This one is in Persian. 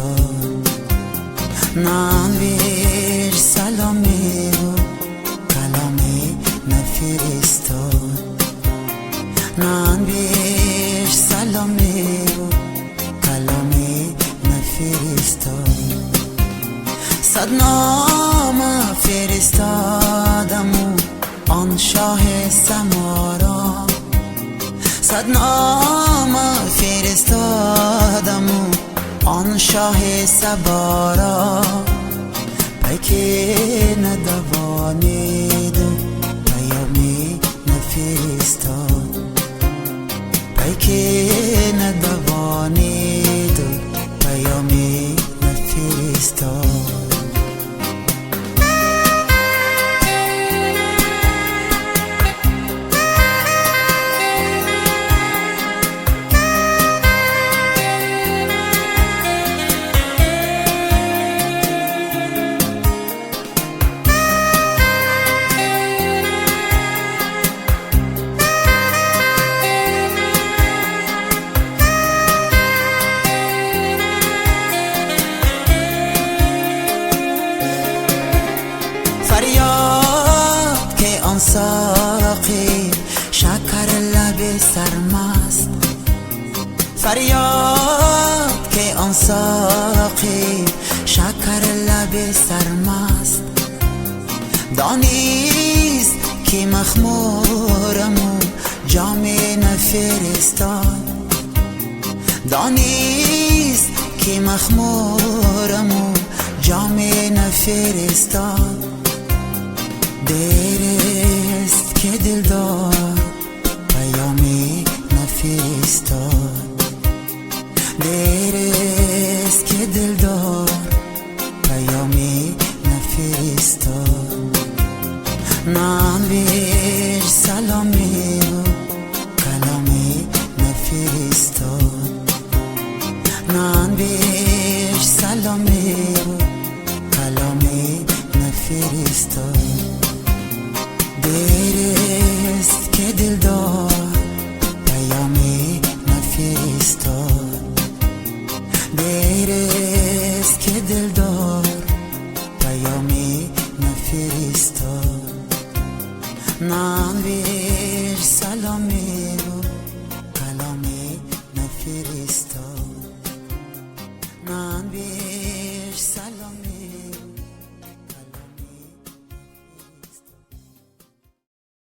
نفرستاد، نویر سلامی و کلامی نفرستاد، نویر سلامی و کلامی نفرستاد. صد نامه فرستادم و آن شاه سمارا، صد نامه فرستادم و آن شاه سبارا، پیکی ندوانید و پیامی نفرستاد، پیکی ندوانید و پیامی نفرستاد. فریاد که آن ساقی شکر لب سرمست، فریاد که آن ساقی شکر لب سرمست، دانیست که مخمورم و جام نفرستاد، دانیست که مخمورم و جام نفرستاد. دیرست که دلدار پیامی نفرستاد، دیرست که دلدار پیامی نفرستاد، نویر سلامی و کلامی نفرستاد، نویر سلامی و کلامی نفرستاد. دیرست که دلدار پیامی نفرستاد، دیرست که دلدار پیامی نفرستاد، نویر سلامی